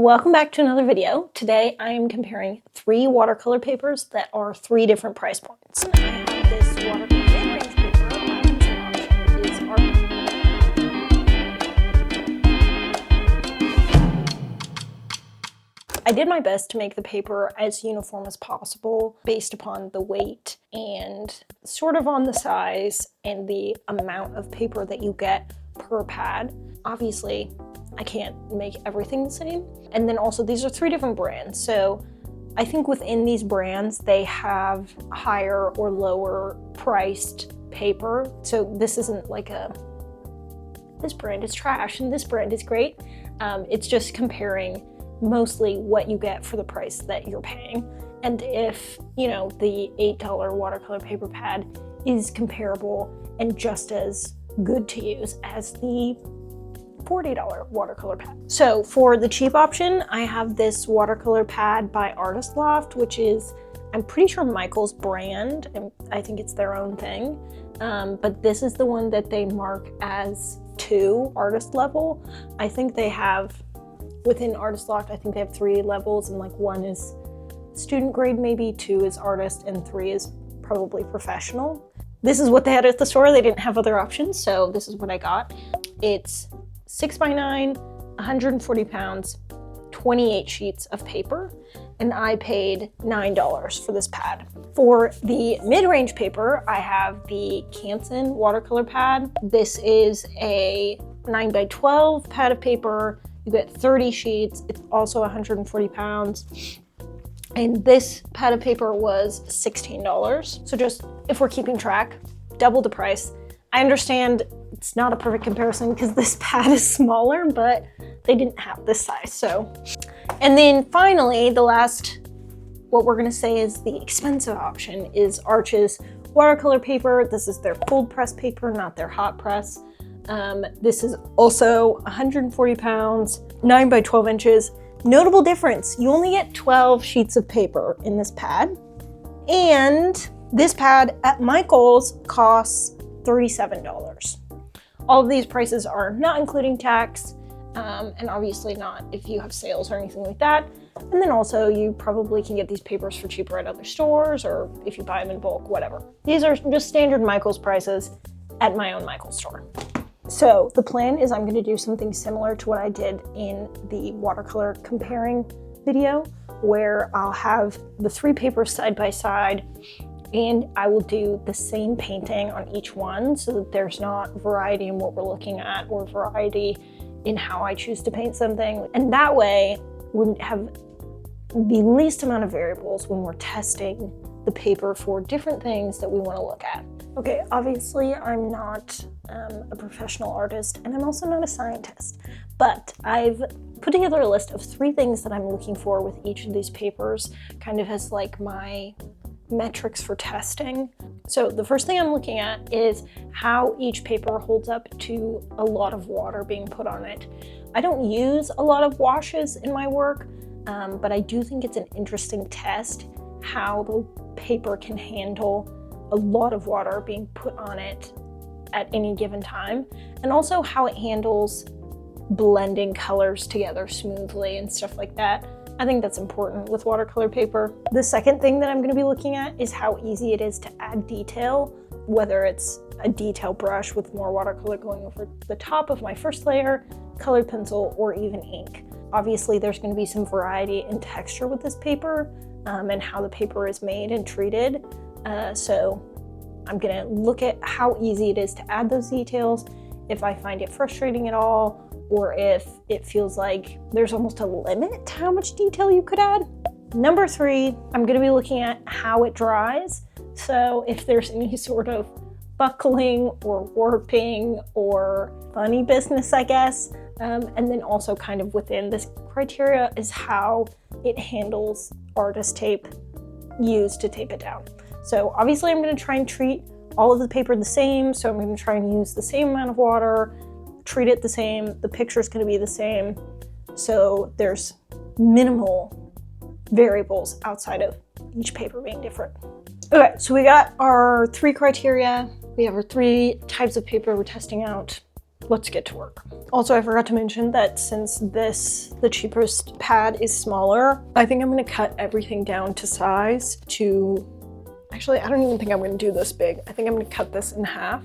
Welcome back to another video. Today I am comparing 3 watercolor papers that are 3 different price points. I have this watercolor mid-range paper. My pencil option is I did my best to make the paper as uniform as possible based upon the weight and sort of on the size and the amount of paper that you get per pad. Obviously, I can't make everything the same. And then also these are 3 different brands. So I think within these brands, they have higher or lower priced paper. So this isn't like this brand is trash and this brand is great. It's just comparing mostly what you get for the price that you're paying. And if, you know, the $8 watercolor paper pad is comparable and just as good to use as the $40 watercolor pad. So for the cheap option, I have this watercolor pad by Artist Loft, which is, I'm pretty sure Michael's brand, and I think it's their own thing. But this is the one that they mark as 2 artist level. I think they have, within Artist Loft, I think they have 3 levels, and like 1 is student grade maybe, 2 is artist, and 3 is probably professional. This is what they had at the store. They didn't have other options, so this is what I got. It's 6x9, 140 pounds, 28 sheets of paper, and I paid $9 for this pad. For the mid-range paper, I have the Canson watercolor pad. This is a 9x12 pad of paper. You get 30 sheets. It's also 140 pounds. And this pad of paper was $16. So just, if we're keeping track, double the price. I understand it's not a perfect comparison because this pad is smaller, but they didn't have this size, so. And then finally, the last, what we're gonna say is the expensive option is Arch's watercolor paper. This is their cold press paper, not their hot press. This is also 140 pounds, 9x12 inches. Notable difference, you only get 12 sheets of paper in this pad. And this pad at Michael's costs $37. All of these prices are not including tax, and obviously not if you have sales or anything like that. And then also you probably can get these papers for cheaper at other stores, or if you buy them in bulk, whatever. These are just standard Michael's prices at my own Michael's store. So the plan is I'm gonna do something similar to what I did in the watercolor comparing video, where I'll have the 3 papers side by side, and I will do the same painting on each one so that there's not variety in what we're looking at or variety in how I choose to paint something. And that way, we have the least amount of variables when we're testing the paper for different things that we want to look at. Okay, obviously I'm not a professional artist, and I'm also not a scientist, but I've put together a list of 3 things that I'm looking for with each of these papers, kind of as like my metrics for testing. So the first thing I'm looking at is how each paper holds up to a lot of water being put on it. I don't use a lot of washes in my work, but I do think it's an interesting test how the paper can handle a lot of water being put on it at any given time, and also how it handles blending colors together smoothly and stuff like that. I think that's important with watercolor paper. The second thing that I'm going to be looking at is how easy it is to add detail, whether it's a detail brush with more watercolor going over the top of my first layer, colored pencil, or even ink. Obviously, there's going to be some variety in texture with this paper and how the paper is made and treated. So I'm going to look at how easy it is to add those details, if I find it frustrating at all, or if it feels like there's almost a limit to how much detail you could add. Number 3, I'm gonna be looking at how it dries. So if there's any sort of buckling or warping or funny business, I guess. And then also kind of within this criteria is how it handles artist tape used to tape it down. So obviously I'm gonna try and treat all of the paper the same. So I'm gonna try and use the same amount of water, treat it the same, the picture's gonna be the same, so there's minimal variables outside of each paper being different. Okay, so we got our 3 criteria, we have our 3 types of paper we're testing out. let's get to work. Also, I forgot to mention that since the cheapest pad is smaller, I think I'm gonna cut everything down to size actually, I don't even think I'm gonna do this big. I think I'm gonna cut this in half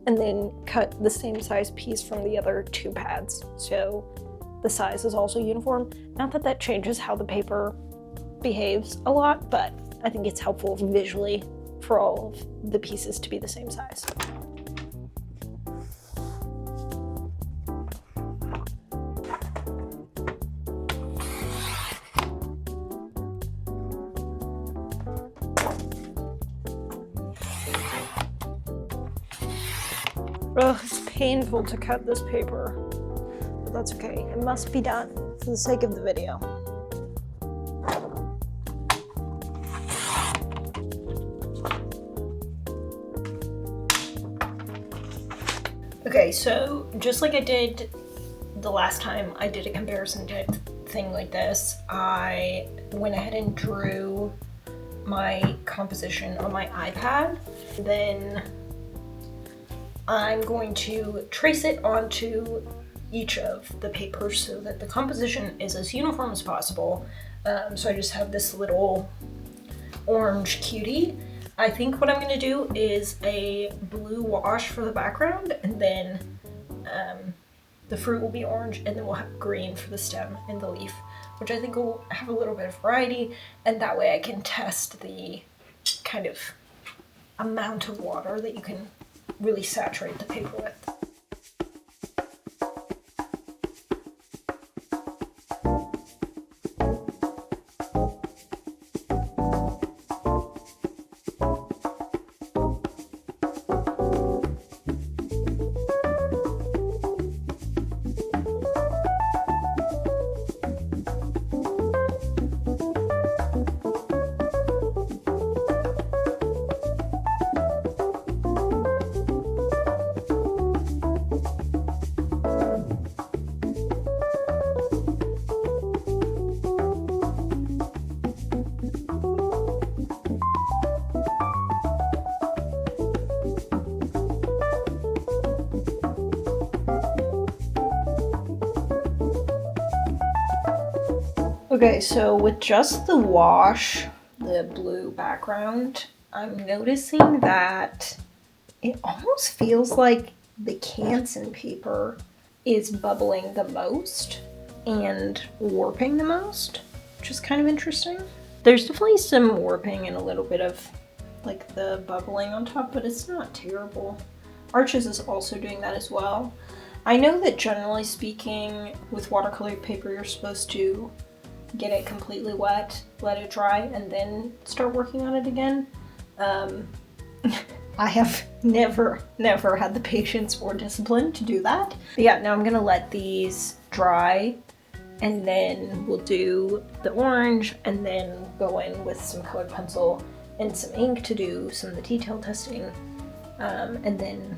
and then cut the same size piece from the other 2 pads. So the size is also uniform. Not that that changes how the paper behaves a lot, but I think it's helpful visually for all of the pieces to be the same size. Ugh, it's painful to cut this paper, but that's okay. It must be done for the sake of the video. Okay, so just like I did the last time I did a comparison thing like this, I went ahead and drew my composition on my iPad. Then I'm going to trace it onto each of the papers so that the composition is as uniform as possible. So I just have this little orange cutie. I think what I'm going to do is a blue wash for the background, and then the fruit will be orange, and then we'll have green for the stem and the leaf, which I think will have a little bit of variety, and that way I can test the kind of amount of water that you can really saturate the paper with. Okay, so with just the wash, the blue background, I'm noticing that it almost feels like the Canson paper is bubbling the most and warping the most, which is kind of interesting. There's definitely some warping and a little bit of like the bubbling on top, but it's not terrible. Arches is also doing that as well. I know that generally speaking, with watercolor paper, you're supposed to get it completely wet, let it dry, and then start working on it again. I have never had the patience or discipline to do that. But yeah, now I'm gonna let these dry, and then we'll do the orange, and then go in with some colored pencil and some ink to do some of the detail testing, and then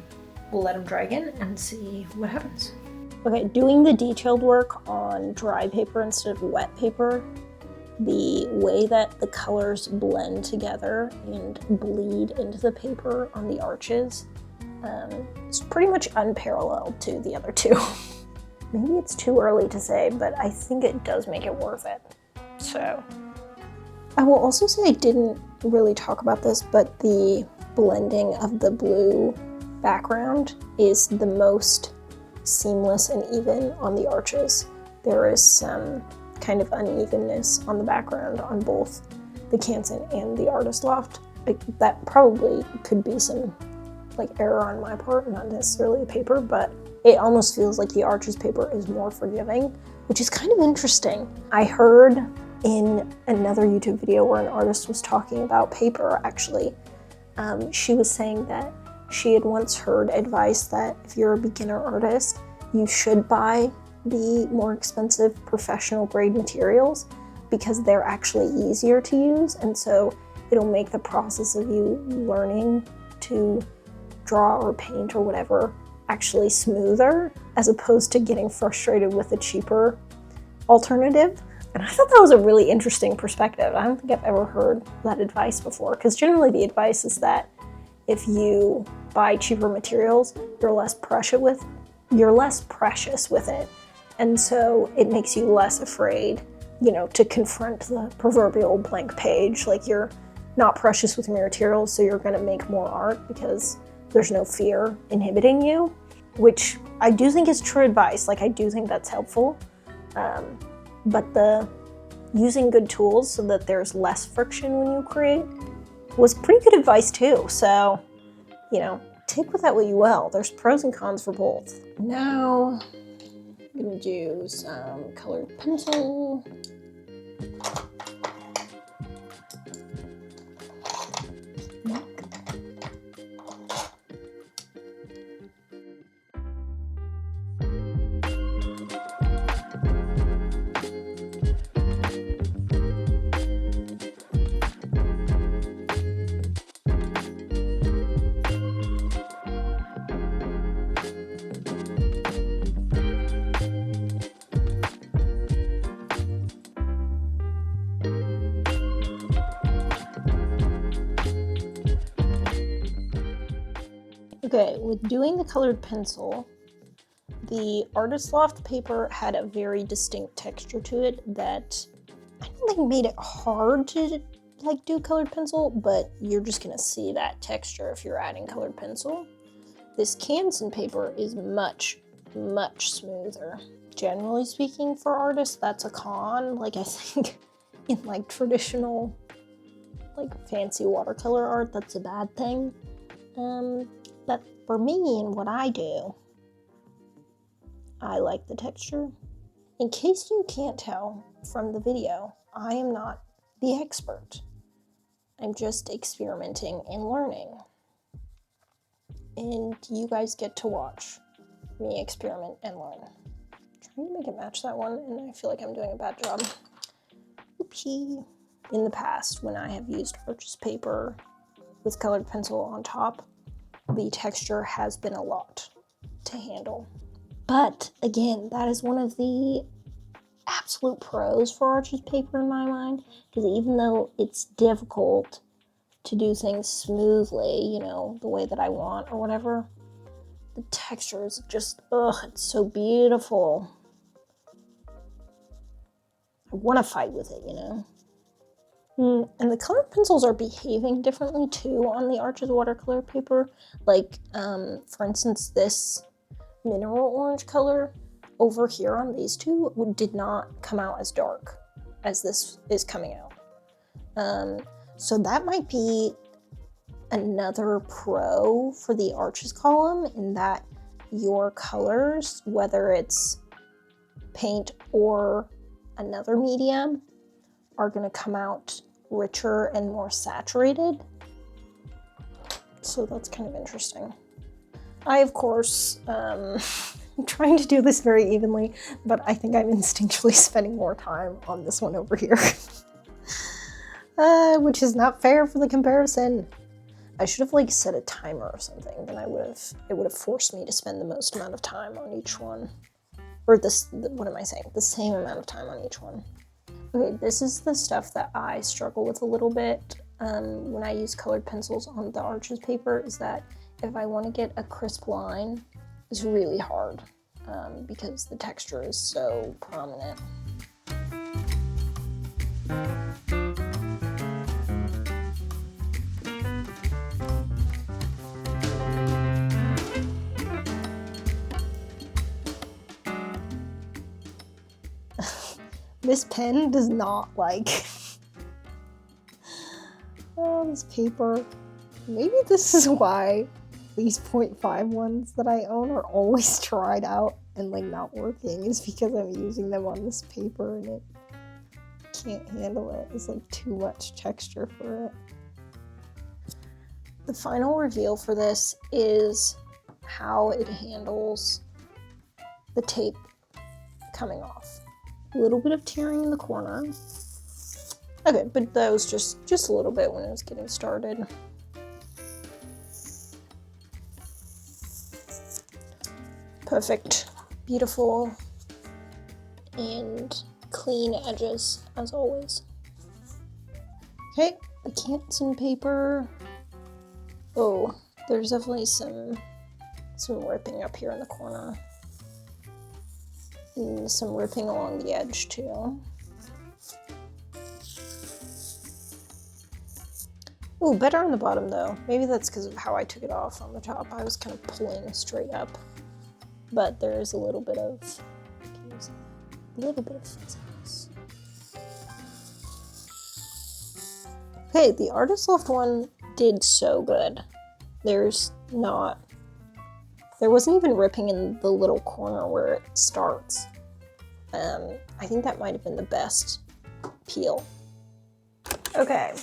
we'll let them dry again and see what happens. Okay, doing the detailed work on dry paper instead of wet paper, the way that the colors blend together and bleed into the paper on the arches, is pretty much unparalleled to the other two. Maybe it's too early to say, but I think it does make it worth it. So, I will also say I didn't really talk about this, but the blending of the blue background is the most seamless and even on the arches. There is some kind of unevenness on the background on both the Canson and the Artist Loft. That probably could be some like error on my part, not necessarily the paper, but it almost feels like the Arches paper is more forgiving, which is kind of interesting. I heard in another YouTube video where an artist was talking about paper, actually, she was saying that she had once heard advice that if you're a beginner artist, you should buy the more expensive professional grade materials because they're actually easier to use, and so it'll make the process of you learning to draw or paint or whatever actually smoother, as opposed to getting frustrated with a cheaper alternative. And I thought that was a really interesting perspective. I don't think I've ever heard that advice before, because generally the advice is that if you buy cheaper materials, you're less precious you're less precious with it. And so it makes you less afraid, you know, to confront the proverbial blank page. Like, you're not precious with your materials, so you're gonna make more art because there's no fear inhibiting you, which I do think is true advice. Like, I do think that's helpful. But the using good tools so that there's less friction when you create was pretty good advice too. So, you know, take with that what you will. There's pros and cons for both. Now, I'm gonna do some colored pencil. Okay, with doing the colored pencil, the Artist Loft paper had a very distinct texture to it that I don't think made it hard to like do colored pencil, but you're just gonna see that texture if you're adding colored pencil. This Canson paper is much, much smoother. Generally speaking, for artists, that's a con. Like, I think in like traditional, like fancy watercolor art, that's a bad thing. But for me and what I do, I like the texture. In case you can't tell from the video, I am not the expert. I'm just experimenting and learning. And you guys get to watch me experiment and learn. I'm trying to make it match that one, and I feel like I'm doing a bad job. Oopsie. In the past, when I have used purchase paper with colored pencil on top, the texture has been a lot to handle. But again, that is one of the absolute pros for Arches paper in my mind, because even though it's difficult to do things smoothly, you know, the way that I want or whatever, the texture is just, it's so beautiful. I want to fight with it, you know? And the colored pencils are behaving differently too on the Arches watercolor paper. Like, for instance, this mineral orange color over here on these two did not come out as dark as this is coming out. So that might be another pro for the Arches column, in that your colors, whether it's paint or another medium, are going to come out richer and more saturated. So that's kind of interesting. I, of course, am trying to do this very evenly, but I think I'm instinctually spending more time on this one over here. Which is not fair for the comparison. I should have like set a timer or something, then it would have forced me to spend the most amount of time on each one. Or what am I saying? The same amount of time on each one. Okay, this is the stuff that I struggle with a little bit when I use colored pencils on the Arches paper, is that if I want to get a crisp line, it's really hard because the texture is so prominent. This pen does not like this paper. Maybe this is why these 0.5 ones that I own are always tried out and like not working, is because I'm using them on this paper and it can't handle it. It's like too much texture for it. The final reveal for this is how it handles the tape coming off. A little bit of tearing in the corner. Okay, but that was just a little bit when it was getting started. Perfect, beautiful, and clean edges as always. Okay, the Canson paper. Oh, there's definitely some ripping up here in the corner. And some ripping along the edge too. Ooh, better on the bottom though. Maybe that's because of how I took it off on the top. I was kind of pulling straight up. But there is a little bit of fuzziness. Okay, the Artist Loft one did so good. There wasn't even ripping in the little corner where it starts. I think that might have been the best peel. Okay,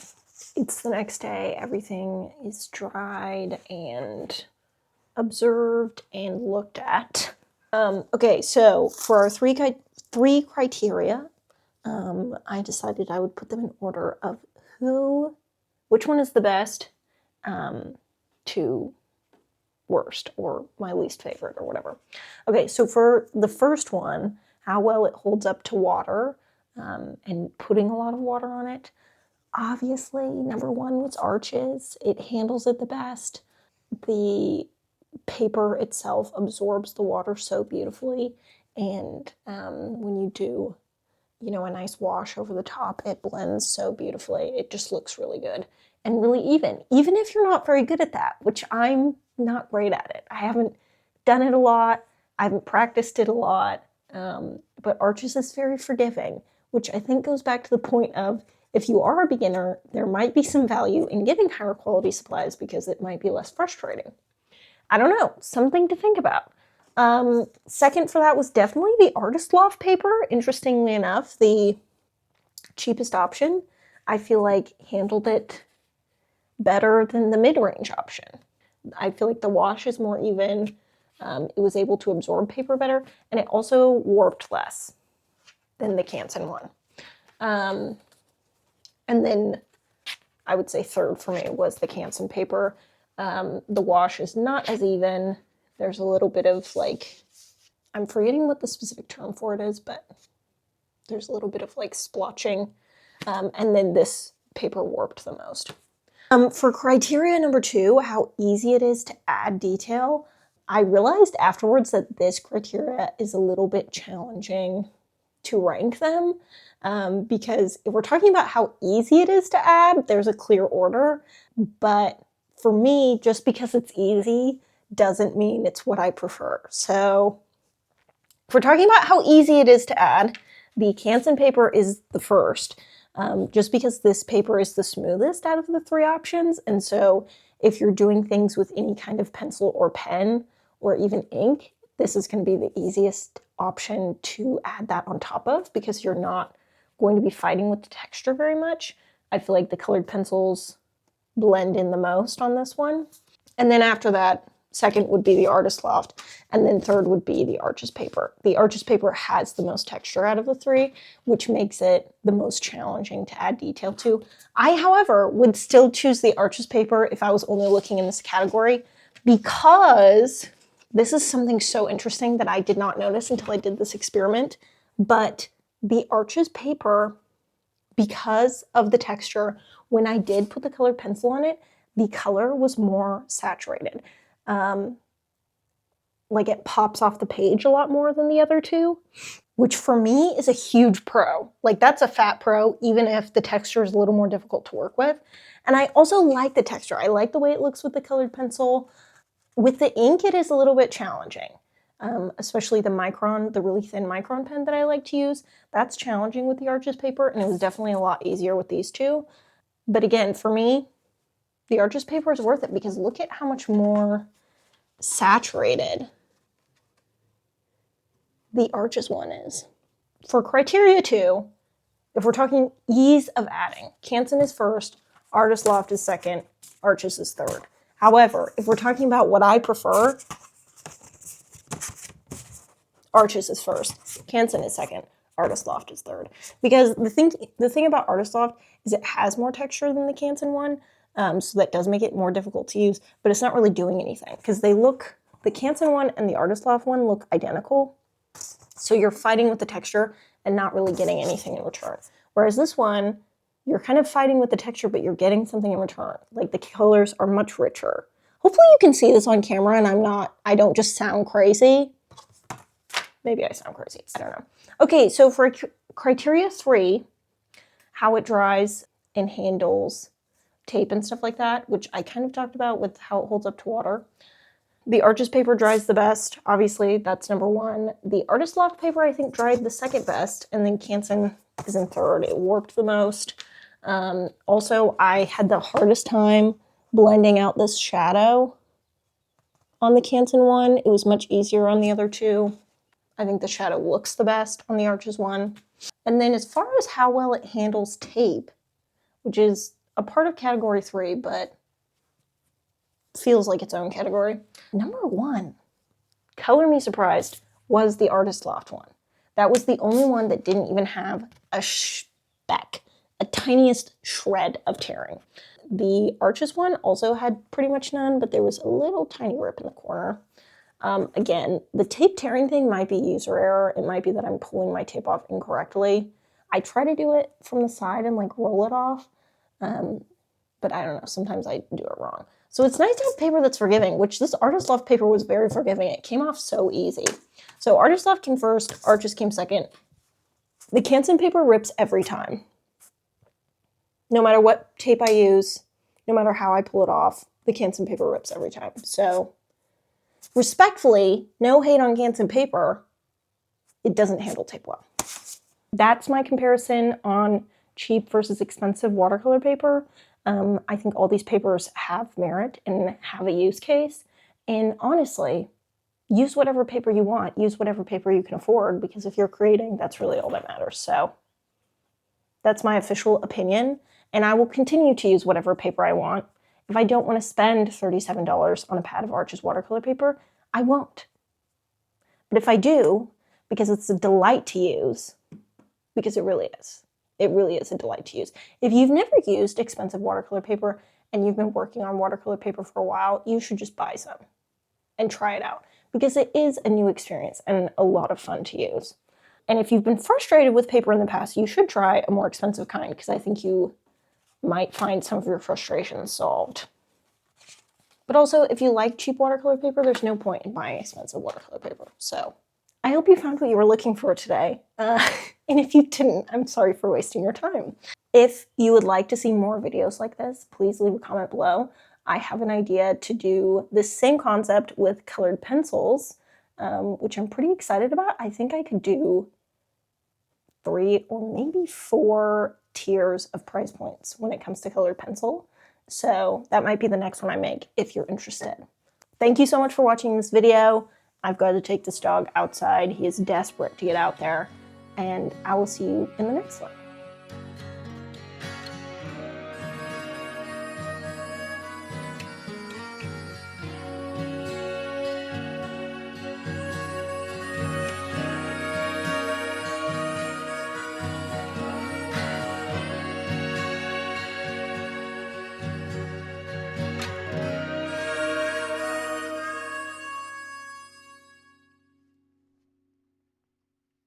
it's the next day. Everything is dried and observed and looked at. Okay, so for our three criteria, I decided I would put them in order of which one is the best to worst, or my least favorite, or whatever. Okay, so for the first one, how well it holds up to water, and putting a lot of water on it. Obviously, number one was Arches. It handles it the best. The paper itself absorbs the water so beautifully, and when you do a nice wash over the top, it blends so beautifully. It just looks really good and really even if you're not very good at that, which I'm not great at it. I haven't done it a lot, I haven't practiced it a lot, but Arches is very forgiving, which I think goes back to the point of, if you are a beginner, there might be some value in getting higher quality supplies because it might be less frustrating. I don't know, something to think about. Second for that was definitely the Artist Loft paper. Interestingly enough, the cheapest option, I feel like handled it better than the mid-range option. I feel like the wash is more even. It was able to absorb paper better, and it also warped less than the Canson one. And then I would say third for me was the Canson paper. The wash is not as even. There's a little bit of I'm forgetting what the specific term for it is, but there's a little bit of splotching. And then this paper warped the most. For criteria number 2, how easy it is to add detail, I realized afterwards that this criteria is a little bit challenging to rank them, because if we're talking about how easy it is to add, there's a clear order, but for me, just because it's easy doesn't mean it's what I prefer. So if we're talking about how easy it is to add, the Canson paper is the first, just because this paper is the smoothest out of the 3 options. And so if you're doing things with any kind of pencil or pen or even ink, this is going to be the easiest option to add that on top of, because you're not going to be fighting with the texture very much. I feel like the colored pencils blend in the most on this one. And then after that, second would be the Artist Loft, and then third would be the Arches paper. The Arches paper has the most texture out of the 3, which makes it the most challenging to add detail to. I, however, would still choose the Arches paper if I was only looking in this category, because this is something so interesting that I did not notice until I did this experiment. But the Arches paper, because of the texture, when I did put the colored pencil on it, the color was more saturated. It pops off the page a lot more than the other 2, which for me is a huge pro. That's a fat pro, even if the texture is a little more difficult to work with. And I also like the texture. I like the way it looks with the colored pencil. With the ink, it is a little bit challenging, especially the really thin micron pen that I like to use. That's challenging with the Arches paper, and it was definitely a lot easier with these 2. But again, for me, the Arches paper is worth it, because look at how much more saturated the Arches one is. For criteria 2, if we're talking ease of adding, Canson is first, Artist Loft is second, Arches is third. However, if we're talking about what I prefer, Arches is first, Canson is second, Artist Loft is third. Because the thing about Artist Loft is it has more texture than the Canson one, so that does make it more difficult to use, but it's not really doing anything, because the Canson one and the Artist Loft one look identical, so you're fighting with the texture and not really getting anything in return. Whereas this one, you're kind of fighting with the texture, but you're getting something in return. The colors are much richer. Hopefully you can see this on camera and I don't just sound crazy. Maybe I sound crazy. I don't know. Okay, so for criteria 3, how it dries and handles tape and stuff like that, which I kind of talked about with how it holds up to water. The Arches paper dries the best. Obviously, that's number 1. The Artist Loft paper, I think, dried the second best, and then Canson is in third. It warped the most. Also, I had the hardest time blending out this shadow on the Canson one. It was much easier on the other two. I think the shadow looks the best on the Arches one. And then as far as how well it handles tape, which is a part of category 3, but feels like its own category. Number 1, color me surprised, was the Artist Loft one. That was the only one that didn't even have a speck, a tiniest shred of tearing. The Arches one also had pretty much none, but there was a little tiny rip in the corner. Again, the tape tearing thing might be user error. It might be that I'm pulling my tape off incorrectly. I try to do it from the side and like roll it off, but I don't know, sometimes I do it wrong. So it's nice to have paper that's forgiving, which this Artist Loft paper was very forgiving. It came off so easy. So Artist Loft came first, Arches came second. The Canson paper rips every time. No matter what tape I use, no matter how I pull it off, the Canson paper rips every time. So respectfully, no hate on Canson paper. It doesn't handle tape well. That's my comparison on cheap versus expensive watercolor paper. I think all these papers have merit and have a use case. And honestly, use whatever paper you want. Use whatever paper you can afford, because if you're creating, that's really all that matters. So that's my official opinion. And I will continue to use whatever paper I want. If I don't want to spend $37 on a pad of Arches watercolor paper, I won't. But if I do, because it's a delight to use, because it really is a delight to use. If you've never used expensive watercolor paper and you've been working on watercolor paper for a while, you should just buy some and try it out, because it is a new experience and a lot of fun to use. And if you've been frustrated with paper in the past, you should try a more expensive kind, because I think you might find some of your frustrations solved. But also, if you like cheap watercolor paper, there's no point in buying expensive watercolor paper. So I hope you found what you were looking for today. And if you didn't, I'm sorry for wasting your time. If you would like to see more videos like this, please leave a comment below. I have an idea to do this same concept with colored pencils, which I'm pretty excited about. I think I could do 3 or maybe 4 tiers of price points when it comes to colored pencil. So that might be the next one I make if you're interested. Thank you so much for watching this video. I've got to take this dog outside. He is desperate to get out there, and I will see you in the next one.